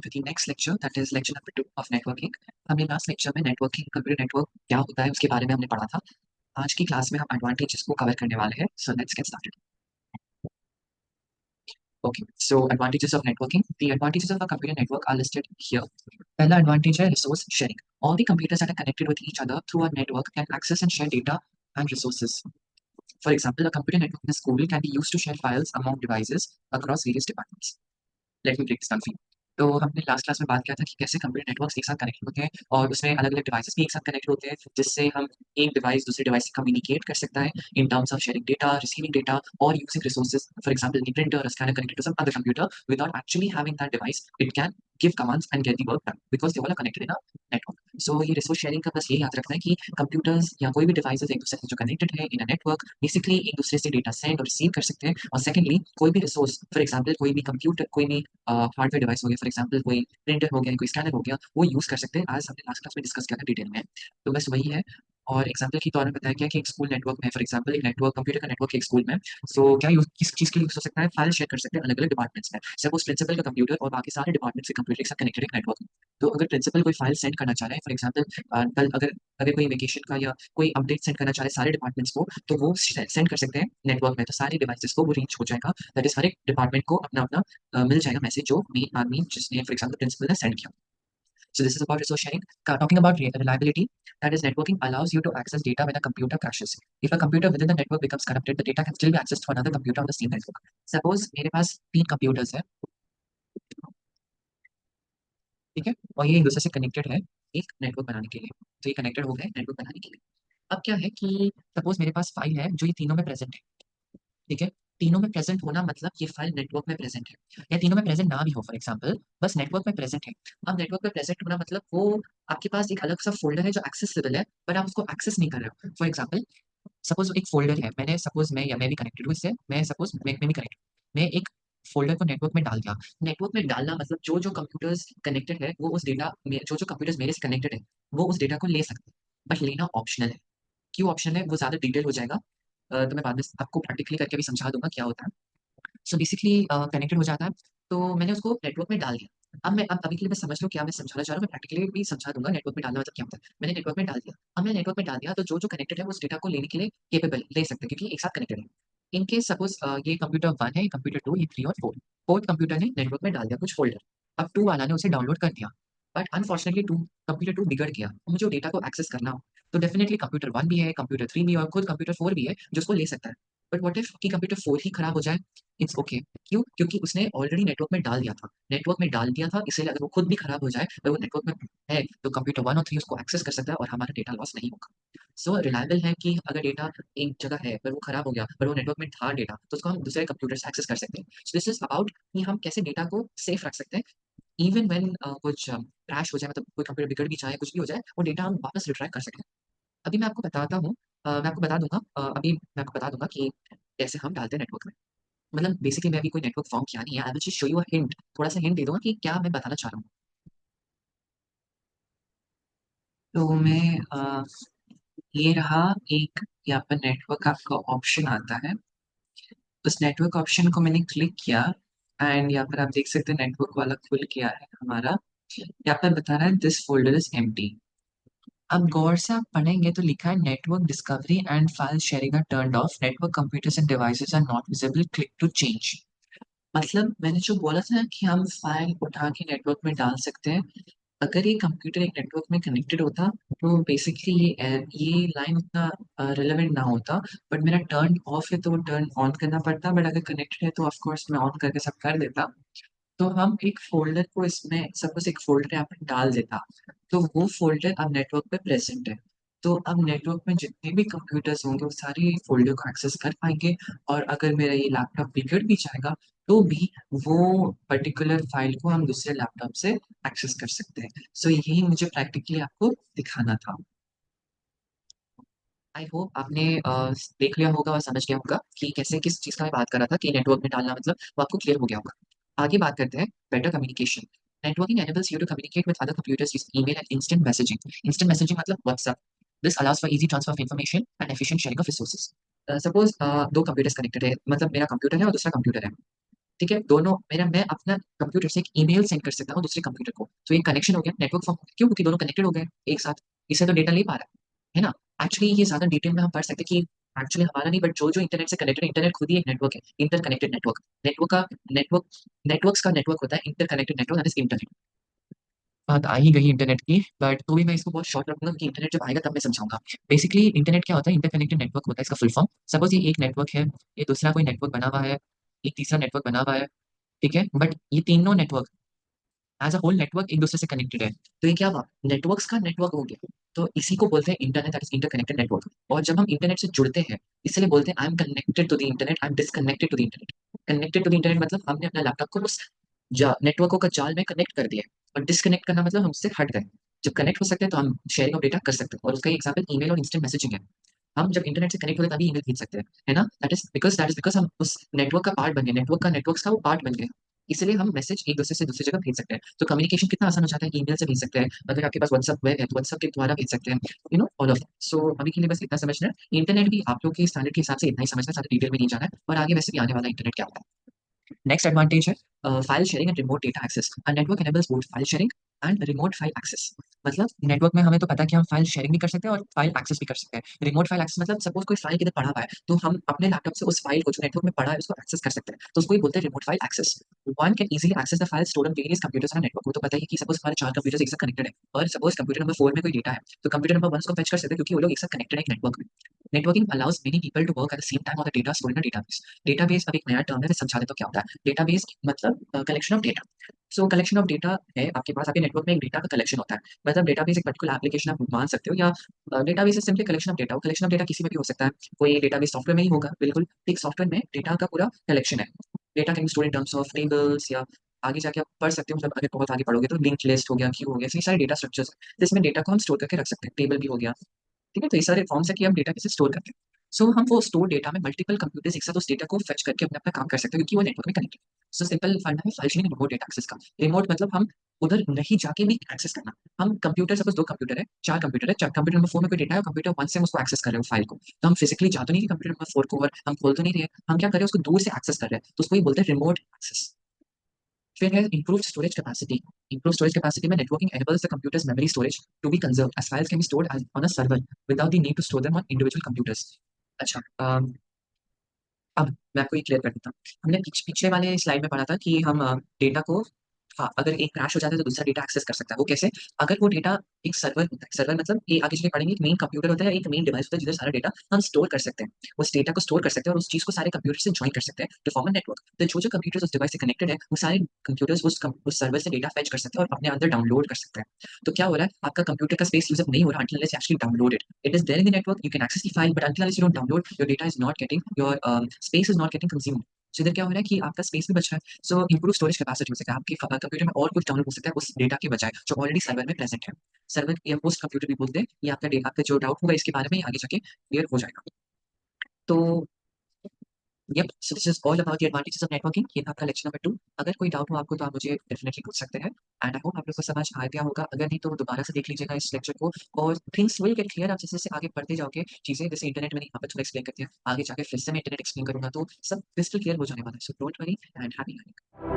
to the next lecture, that is lecture number 2 of networking. हमने last lecture में networking, computer network क्या होता है उसके बारे में हमने पढ़ा था। आज की क्लास में हम एडवांटेजेस को कवर करने वाले हैं। So let's get started. Okay, so advantages of networking. The advantages of a computer network are listed here. पहला advantage है resource sharing. All the computers that are connected with each other through a network can access and share data and resources. For example, a computer network in a school can be used to share files among devices across various departments. Let me break this down for you. तो हमने last class में बात किया था कि कैसे computer networks एक साथ कनेक्ट होते हैं और उसमें अलग-अलग डिवाइसेस भी एक साथ कनेक्ट होते हैं, जिससे हम एक डिवाइस दूसरे डिवाइस से कम्युनिकेट कर सकता है in terms of sharing data, receiving data और using resources. For example, the printer or scanner connected to some other computer without actually having that device, it can give commands and get the work done because they all are connected in a network. So ये resource sharing का बस ये याद रखना है कि computers या कोई भी डिवाइसेस एक दूसरे से जो कनेक्टेड है इन अ नेटवर्क, बेसिकली एक दूसरे से डेटा सेंड और रिसीव कर सकते हैं। और सेकंडली, कोई भी रिसोर्स, फॉर एग्जांपल कोई भी कंप्यूटर, कोई भी हार्डवेयर डिवाइस हो गया, फॉर एग्जांपल कोई प्रिंटर हो गया, कोई स्कैनर हो गया, वो यूज़ कर सकते हैं, एज़ हमने लास्ट क्लास में डिस्कस किया था डिटेल में। तो बस वही है। और एग्जांपल के तौर पे बताया गया कि एक स्कूल नेटवर्क में, फॉर एग्जांपल एक नेटवर्क, कंप्यूटर का नेटवर्क एक स्कूल में, सो क्या यूज़ किस चीज़ के लिए यूज़ हो सकता है? फाइल शेयर कर सकते हैं अलग-अलग डिपार्टमेंट्स में। सपोज़ प्रिंसिपल का कंप्यूटर और बाकी सारे डिपार्टमेंट्स के कंप्यूटर एक साथ कनेक्टेड एक नेटवर्क में। तो अगर प्रिंसिपल कोई फाइल सेंड करना चाह रहे हैं, फॉर एग्जांपल कल अगर अगर कोई वेकेशन का या कोई अपडेट सेंड करना चाह रहे हैं सारे डिपार्टमेंट्स को, तो वो सेंड कर सकते हैं नेटवर्क में। तो सारे डिवाइसेस को वो रीच हो जाएगा, दैट इज़ हर एक डिपार्टमेंट को अपना-अपना मिल जाएगा मैसेज जो मेन आदमी जिसने, फॉर एग्जांपल प्रिंसिपल ने सेंड किया। So this is about resource sharing. Talking about reliability, that is networking allows you to access data when a computer crashes. If a computer within the network becomes corrupted, the data can still be accessed to another computer on the same network. Suppose मेरे पास 3 computers हैं, ठीक है? और ये एक दूसरे से connected है एक नेटवर्क बनाने के लिए। तो ये कनेक्टेड हो गए नेटवर्क बनाने के लिए। अब क्या है कि सपोज़ मेरे पास फाइल है जो ये तीनों में प्रेज़ेंट है, ठीक है? तीनों में प्रेज़ेंट होना मतलब ये फाइल नेटवर्क में प्रेज़ेंट है, या तीनों में प्रेज़ेंट ना भी हो, फॉर एग्ज़ाम्पल बस नेटवर्क में प्रेज़ेंट है। अब नेटवर्क में प्रेज़ेंट होना मतलब वो आपके पास एक अलग-सा फ़ोल्डर है जो एक्सेसिबल है, बट आप उसको एक्सेस नहीं कर रहे हो। फॉर एग्ज़ाम्पल, सपोज़ एक फ़ोल्डर है, मैंने सपोज़ मैं या मैं भी कनेक्टेड हूँ इससे, मैं सपोज़ मैं भी कनेक्ट हूँ। मैं एक फ़ोल्डर को नेटवर्क में डाल दिया। नेटवर्क में डालना मतलब जो-जो कंप्यूटर्स कनेक्टेड है, वो उस डेटा में, जो-जो कंप्यूटर्स मेरे से कनेक्टेड है, वो उस डेटा को ले सकते हैं, बट लेना ऑप्शनल है। क्यों ऑप्शनल है? वो ज़्यादा डिटेल हो जाएगा। तो मैं बाद में आपको प्रैक्टिकली करके भी समझा दूँगा क्या होता है। सो बेसिकली कनेक्टेड हो जाता है, तो मैंने उसको नेटवर्क में डाल दिया। अब अभी के लिए बस समझ लो क्या मैं समझाना चाह रहा हूँ, मैं प्रैक्टिकली भी समझा दूँगा नेटवर्क में डालना मतलब क्या होता है। मैंने नेटवर्क में डाल दिया। अब मैंने नेटवर्क में डाल दिया तो जो-जो कनेक्टेड है वो उस डेटा को लेने के लिए कैपेबल ले सकते हैं क्योंकि एक साथ कनेक्टेड है। इन केस सपोज़ ये कंप्यूटर 1 है, ये कंप्यूटर 2, ये 3 और 4। 4th कंप्यूटर ने नेटवर्क में डाल दिया कुछ फ़ोल्डर। अब 2 वाला ने उसे डाउनलोड कर दिया। बट अनफॉर्चुनेटली कंप्यूटर 2 बिगड़ गया। अब मुझे वो डेटा को एक्सेस करना हो, तो डेफिनिटली कंप्यूटर 1 भी है, कंप्यूटर 3 भी है और खुद कंप्यूटर 4 भी है जो उसको ले सकता है। बट व्हाट इफ कि कंप्यूटर 4 ही खराब हो जाए? It's okay. क्यों? क्योंकि उसने ऑलरेडी नेटवर्क में डाल दिया था। नेटवर्क में डाल दिया था, इसलिए अगर वो खुद भी खराब हो जाए, अगर वो नेटवर्क में है, तो कंप्यूटर 1 और 3 उसको एक्सेस कर सकता है और हमारा डेटा लॉस नहीं होगा। सो रिलायबल है कि अगर डेटा एक जगह है, पर वो खराब हो गया, पर वो नेटवर्क में था डेटा, तो उसको हम दूसरे कंप्यूटर से एक्सेस कर सकते हैं। सो दिस इज़ अबाउट कि हम कैसे डेटा को सेफ रख सकते हैं, इवन व्हेन कुछ क्रैश हो जाए, मतलब कोई कंप्यूटर बिगड़ भी जाए, कुछ भी हो जाए, वो डेटा हम वापस रिट्राइव कर सकते हैं। अभी मैं आपको बताता हूँ, मैं आपको बता दूँगा, अभी मैं आपको बता दूँगा कि कैसे हम डालते हैं नेटवर्क में। मतलब बेसिकली मैं अभी कोई नेटवर्क फॉर्म किया नहीं है, I will just show you a hint, थोड़ा-सा हिंट दे दूँगा कि क्या मैं बताना चाह रहा हूँ। तो मैं ये रहा एक, यहाँ पर नेटवर्क आपका ऑप्शन आता है। उस नेटवर्क ऑप्शन को मैंने क्लिक किया एंड यहाँ पर आप देख सकते हैं नेटवर्क वाला खुल गया है हमारा। यहाँ पर बता रहा है दिस फ़ोल्डर इज़ एम्प्टी। अब गौर से आप पढ़ेंगे तो लिखा है network discovery and file sharing are turned off, network computers and devices are not visible, click to change. मतलब मैंने जो बोला था ना कि हम फाइल उठा के नेटवर्क में डाल सकते हैं, अगर ये कंप्यूटर एक नेटवर्क में कनेक्टेड होता, तो बेसिकली ये लाइन उतना रिलेवेंट ना होता, बट मेरा टर्न ऑफ है तो वो टर्न ऑन करना पड़ता, बट अगर कनेक्टेड है तो ऑफ कोर्स मैं ऑन करके सब कर देता। तो हम एक फ़ोल्डर को इसमें सपोज़ एक फ़ोल्डर यहाँ पे डाल देता, तो वो फ़ोल्डर अब नेटवर्क पे प्रेज़ेंट है। तो अब नेटवर्क में जितने भी कंप्यूटर्स होंगे, वो सारे फ़ोल्डर को एक्सेस कर पाएँगे और अगर मेरा ये लैपटॉप बिगड़ भी जाएगा, तो भी वो पर्टिकुलर फ़ाइल को हम दूसरे लैपटॉप से एक्सेस कर सकते हैं। सो यही मुझे प्रैक्टिकली आपको दिखाना था। आई होप आपने देख लिया होगा और समझ गया होगा कि कैसे किस चीज़ का मैं बात कर रहा था कि नेटवर्क में डालना मतलब वो आपको क्लियर हो गया होगा। आगे बात करते हैं better communication. Networking enables you to communicate with other computers using email and instant messaging. Instant messaging मतलब WhatsApp. This allows for easy transfer of information and efficient sharing of resources. Suppose 2 computers connected है, मतलब मेरा computer है और दूसरा computer है। ठीक है, दोनों मेरा मैं अपना कंप्यूटर से एक ईमेल सेंड कर सकता हूँ दूसरे कंप्यूटर को, तो ये कनेक्शन हो गया, नेटवर्क फॉर्म हो गया। क्यों? क्योंकि दोनों कनेक्टेड हो गए एक साथ, इससे तो डेटा ले पा रहा है ना? एक्चुअली ये ज़्यादा डिटेल में हम पढ़ सकते हैं कि एक्चुअली हमारा नहीं, बट जो इंटरनेट से कनेक्टेड है, इंटरनेट खुद ही एक नेटवर्क है, इंटरकनेक्टेड नेटवर्क। नेटवर्क का नेटवर्क नेटवर्क्स का नेटवर्क होता है interconnected network, that is internet. बात आ ही गई इंटरनेट की, बट तो भी मैं इसको बहुत शॉर्ट रखूंगा कि इंटरनेट जब आएगा तब मैं समझाऊंगा। बेसिकली इंटरनेट क्या होता है? इंटरकनेक्टेड नेटवर्क होता है इसका फुल फॉर्म। सपोज ये एक नेटवर्क है, ये दूसरा कोई नेटवर्क बना हुआ है, एक तीसरा नेटवर्क बना हुआ है, ठीक है, बट ये तीनों network as a whole network एक दूसरे से कनेक्टेड है। तो ये क्या हुआ? नेटवर्क्स का नेटवर्क हो गया। तो इसी को बोलते हैं internet, that is interconnected network. और जब हम इंटरनेट से जुड़ते हैं, इसलिए बोलते हैं I am connected to the internet, I am disconnected to the internet. Connected to the internet मतलब हमने अपना लैपटॉप को उस नेटवर्कों का जाल में कनेक्ट कर दिया है, और डिसकनेक्ट करना मतलब हम उससे हट गए। जब कनेक्ट हो सकते हैं तो हम शेयरिंग ऑफ डेटा कर सकते हैं, और उसका एग्जाम्पल ईमेल और इंस्टेंट मैसेजिंग है। हम जब इंटरनेट से कनेक्ट होते हैं तभी ईमेल भेज सकते हैं, है ना? दैट इज बिकॉज हम उस नेटवर्क का पार्ट बन गए, नेटवर्क का नेटवर्क का वो पार्ट बन गए। इसलिए हम मैसेज एक दूसरे से दूसरी जगह भेज सकते हैं। तो कम्युनिकेशन कितना आसान हो जाता है, ईमेल से भेज सकते हैं। अगर आपके पास व्हाट्सएप वेब है तो व्हाट्सएप के द्वारा भेज सकते हैं, ऑल ऑफ। सो अभी के लिए बस इतना समझना है, इंटरनेट भी आप लोग के स्टैंडर्ड के हिसाब से इतना ही समझना है, ज्यादा डिटेल में नहीं जाना है, और आगे वैसे भी आने वाला इंटरनेट क्या होता है। नेक्स्ट एडवांटेज है file sharing and remote data access. A network enables both file sharing and remote file access. मतलब नेटवर्क में हमें तो पता है कि हम फाइल शेयरिंग भी कर सकते हैं और फाइल एक्सेस भी कर सकते हैं। रिमोट फाइल एक्सेस मतलब सपोज कोई फाइल किधर पड़ा हुआ है, तो हम अपने लैपटॉप से उस फाइल को जो नेटवर्क में पड़ा है उसको एक्सेस कर सकते हैं, तो उसको ही बोलते हैं remote file access. One can easily access the file stored on various computers on network. वो तो पता ही है कि सपोज हमारे 4 कंप्यूटर्स एक साथ कनेक्टेड है, और सपोज कंप्यूटर नंबर 4 में कोई डेटा है, तो कंप्यूटर नंबर 1 को फेच कर सकते हैं क्योंकि वो लोग एक साथ कनेक्टेड है एक नेटवर्क में। Networking allows many people to work at the same time on the data stored in a database. Database अब एक नया टर्म है, मैं समझा देता हूँ क्या होता है। डेटाबेस मतलब collection of data. So collection of data है आपके पास, आपके नेटवर्क में एक डेटा का कलेक्शन होता है। मतलब डेटाबेस एक पर्टिकुलर एप्लीकेशन आप मान सकते हो, या database is simply collection of data. Collection of data किसी में भी हो सकता है, कोई डेटाबेस सॉफ्टवेयर में ही होगा, बिल्कुल एक सॉफ्टवेयर में डेटा का पूरा कलेक्शन है। Data can be stored in terms of tables, या आगे जाके आप पढ़ सकते हो, मतलब अगर बहुत आगे पढ़ोगे तो लिंक्ड लिस्ट हो गया, क्यू हो गया, ऐसे सारे डेटा स्ट्रक्चर्स जिसमें डेटा को हम स्टोर करके रख सकते हैं, टेबल भी हो गया। ठीक है, तो ये सारे फॉर्म्स है कि हम डेटा कैसे स्टोर करते हैं। सो हम वो स्टोर डेटा में मल्टीपल कंप्यूटर्स एक साथ उस डेटा को फेच करके अपना अपना काम कर सकते हैं, क्योंकि वो नेटवर्क में कनेक्टेड है। सो सिंपल फंडा है file sharing remote data access का। रिमोट मतलब हम उधर नहीं जाके भी एक्सेस करना। हम कंप्यूटर, सपोज 2 कंप्यूटर है, 4 कंप्यूटर है, 4 कंप्यूटर नंबर 4 में कोई डेटा है और कंप्यूटर 1 से हम उसको एक्सेस कर रहे हो फाइल को। तो हम फिजिकली जा तो नहीं रहे कंप्यूटर नंबर 4 को, और हम खोल तो नहीं रहे, हम क्या कर रहे हैं उसको दूर से एक्सेस कर रहे हैं, तो उसको ही बोलते हैं रिमोट एक्सेस। फिर है improve storage capacity. Improve storage capacity में networking enables the computer's memory storage to be conserved as files can be stored on a server without the need to store them on individual computers। अच्छा, अब मैं आपको ये clear कर देता हूँ। हमने पीछे वाले स्लाइड में पढ़ा था कि हम डेटा को, हाँ, अगर एक क्रैश हो जाता है तो दूसरा डेटा एक्सेस कर सकता है। वो कैसे? अगर वो डेटा एक सर्वर होता है, सर्वर मतलब ये आगे चलिए पढ़ेंगे, एक मेन कंप्यूटर होता है, एक मेन डिवाइस होता है जिधर सारा डेटा हम स्टोर कर सकते हैं। उस डेटा को स्टोर कर सकते हैं और उस चीज़ को सारे कंप्यूटर से जॉइन कर सकते हैं टू फॉर्म अ नेटवर्क। तो जो कंप्यूटर्स उस डिवाइस से कनेक्टेड है, वो सारे कंप्यूटर्स उस सर्वर से डेटा फेच कर सकते हैं और अपने अंदर डाउनलोड कर सकते हैं। तो क्या हो रहा है, आपका कंप्यूटर का स्पेस यूज़ अप नहीं हो रहा until unless you actually download it. It is there in the network, you can access the file, but until unless you don't download, your data is not getting, your space is not getting consumed. So इधर क्या हो रहा है कि आपका space भी बच रहा है। सो इम्प्रूव स्टोरेज कैपेसिटी हो सकता है, आपके कंप्यूटर में और कुछ डाउनलोड हो सकता है उस डेटा के बजाय जो ऑलरेडी सर्वर में प्रेजेंट है। सर्वर या होस्ट कंप्यूटर भी बोलते हैं। ये आपका जो डाउट होगा इसके बारे में आगे जाके क्लियर हो जाएगा। तो yup, so this is all about the advantages of networking. ये था आपका लेक्चर नंबर 2। अगर कोई डाउट हो आपको तो आप मुझे डेफिनेटली पूछ सकते हैं, एंड आई होप आप लोग को समझ आ गया होगा। अगर नहीं तो दोबारा से देख लीजिएगा इस लेक्चर को, और थिंग्स विल गेट क्लियर। आप जैसे जैसे आगे पढ़ते जाओगे चीजें, जैसे इंटरनेट मैंने यहाँ पर थोड़ा एक्सप्लेन कर दिया, आगे जाके फिर से मैं इंटरनेट एक्सप्लेन करूंगा तो सब क्रिस्टल क्लियर हो जाने वाला है। So don't worry and happy learning.